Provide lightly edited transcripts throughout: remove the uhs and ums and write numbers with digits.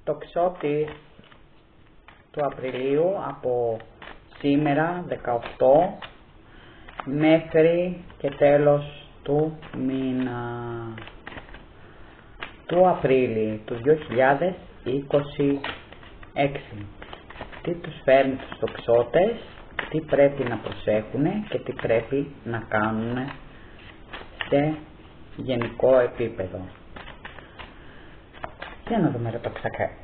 τοξότης του Απριλίου από σήμερα 18 μέχρι και τέλος του μήνα του Απρίλη του 2026. Τι τους φέρνει τους τοξότες, τι πρέπει να προσέχουν και τι πρέπει να κάνουν σε γενικό επίπεδο. Για να δούμε το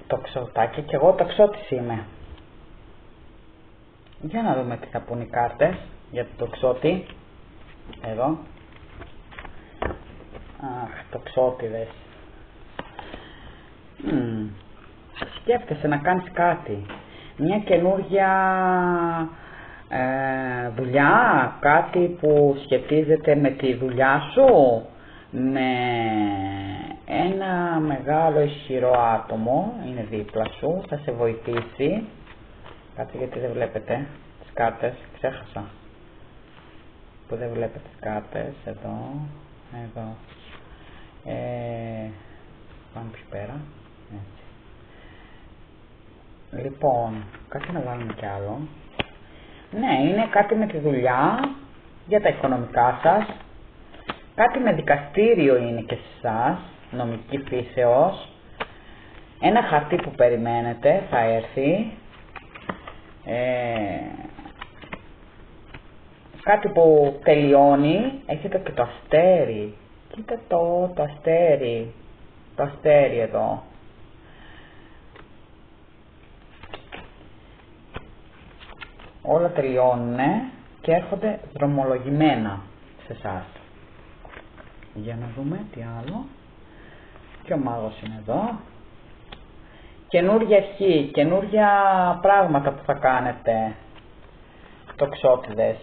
τοξοτάκι, και εγώ τοξότης είμαι. Για να δούμε τι θα πούν οι κάρτες για το τοξότη. Εδώ. Αχ, τοξότιδες. Σκέφτεσαι να κάνεις κάτι. Μια καινούργια δουλειά, κάτι που σχετίζεται με τη δουλειά σου, με ένα μεγάλο ισχυρό άτομο, είναι δίπλα σου, θα σε βοηθήσει. Κάτσε, γιατί δεν βλέπετε τις κάρτες, ξέχασα που δεν βλέπετε τις κάρτες. Εδώ, εδώ, πάμε πιο πέρα, έτσι. Λοιπόν, κάτι να βάλουμε κι άλλο. Ναι, είναι κάτι με τη δουλειά, για τα οικονομικά σας. Κάτι με δικαστήριο είναι και σε εσάς, νομική φύσεως. Ένα χαρτί που περιμένετε θα έρθει. Κάτι που τελειώνει. Έχετε και το αστέρι. Κοίτα το αστέρι. Το αστέρι εδώ. Όλα τελειώνουν και έρχονται δρομολογημένα σε εσάς. Για να δούμε τι άλλο. Και ο μάγος είναι εδώ. Καινούργια ευχή, καινούργια πράγματα που θα κάνετε. Τοξότιδες,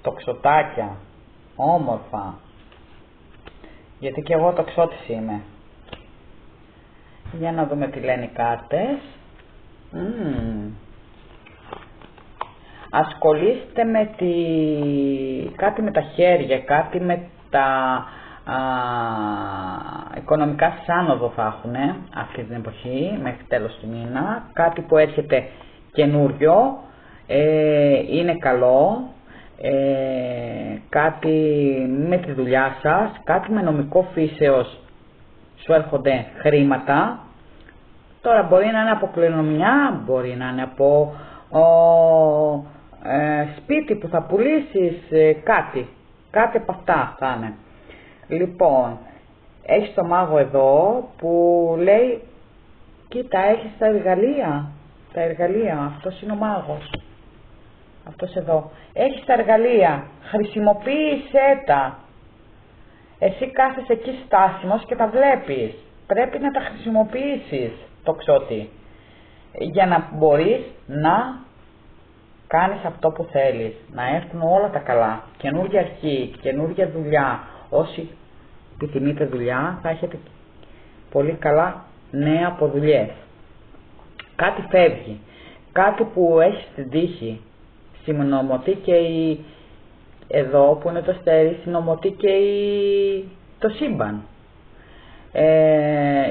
τοξοτάκια, όμορφα. Γιατί και εγώ τοξότης είμαι. Για να δούμε τι λένε οι κάρτες. Ασχολείστε με κάτι με τα χέρια, κάτι με τα οικονομικά σας άνοδο θα έχουν αυτή την εποχή μέχρι τέλος του μήνα. Κάτι που έρχεται καινούριο, είναι καλό, κάτι με τη δουλειά σας, κάτι με νομικό φύσεως, σου έρχονται χρήματα. Τώρα μπορεί να είναι από κληρονομιά, μπορεί να είναι από σπίτι που θα πουλήσεις, κάτι από αυτά θα είναι. Λοιπόν, έχεις το μάγο εδώ που λέει, κοίτα, έχεις τα εργαλεία, αυτός είναι ο μάγος, αυτός εδώ, έχεις τα εργαλεία, χρησιμοποίησέ τα. Εσύ κάθεσαι εκεί στάσιμος και τα βλέπεις, πρέπει να τα χρησιμοποιήσεις, τοξότη, για να μπορείς να κάνεις αυτό που θέλεις, να έρθουν όλα τα καλά, καινούργια αρχή, καινούργια δουλειά. Όσοι επιθυμείτε δουλειά, θα έχετε πολύ καλά νέα από δουλειές. Κάτι φεύγει, κάτι που έχει στην τύχη, συνομωτεί και εδώ που είναι το αστέρι, συνομωτεί και το σύμπαν.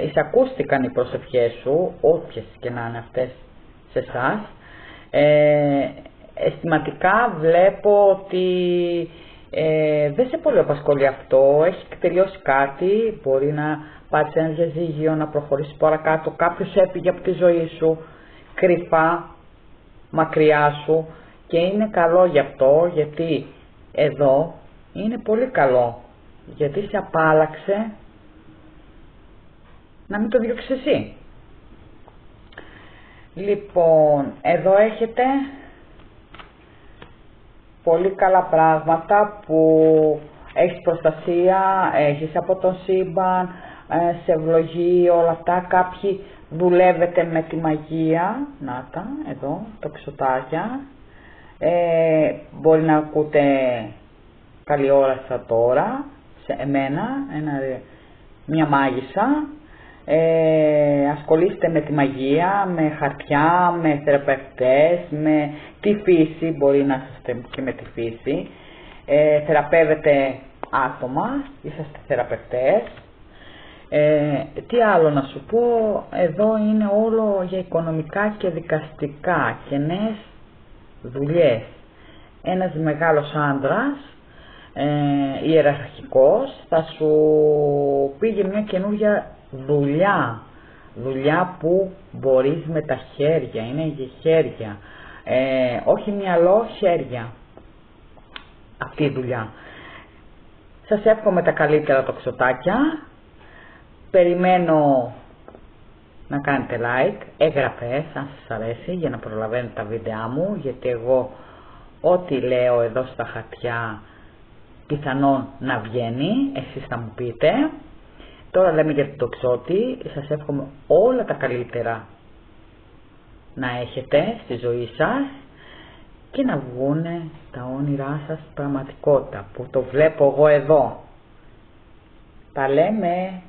Εισακούστηκαν οι προσευχές σου, όποιες και να είναι αυτές σε εσάς. Αισθηματικά βλέπω ότι δεν σε πολύ απασχολεί αυτό, έχει τελειώσει κάτι, μπορεί να πάρεις ένα διαζύγιο, να προχωρήσεις παρακάτω, κάποιος έφυγε από τη ζωή σου, κρυφά, μακριά σου, και είναι καλό γι' αυτό, γιατί εδώ είναι πολύ καλό, γιατί σε απάλλαξε να μην το διώξεις εσύ. Λοιπόν, εδώ έχετε πολύ καλά πράγματα που έχεις προστασία, έχεις από τον σύμπαν, σε ευλογεί όλα αυτά. Κάποιοι δουλεύετε με τη μαγεία, να τα, εδώ, τοξοτάκια. Μπορεί να ακούτε καλή ώρα σαν τώρα, σε εμένα, μια μάγισσα. Ασχολείστε με τη μαγεία, με χαρτιά, με θεραπευτές, με τη φύση, μπορεί να είστε και με τη φύση. Θεραπεύετε άτομα, είσαστε θεραπευτές. Τι άλλο να σου πω, εδώ είναι όλο για οικονομικά και δικαστικά και νέες δουλειές. Ένας μεγάλος άντρας, ιεραρχικός, θα σου πήγε μια καινούργια δουλειά που μπορείς με τα χέρια, είναι για χέρια, όχι μυαλό, χέρια αυτή η δουλειά. Σας εύχομαι τα καλύτερα τοξοτάκια, περιμένω να κάνετε like, εγγραφές αν σας αρέσει για να προλαβαίνετε τα βίντεά μου, γιατί εγώ ό,τι λέω εδώ στα χαρτιά πιθανόν να βγαίνει, εσείς θα μου πείτε. Τώρα λέμε για το τοξότη, σας εύχομαι όλα τα καλύτερα να έχετε στη ζωή σας και να βγούνε τα όνειρά σας πραγματικότητα, που το βλέπω εγώ εδώ. Τα λέμε.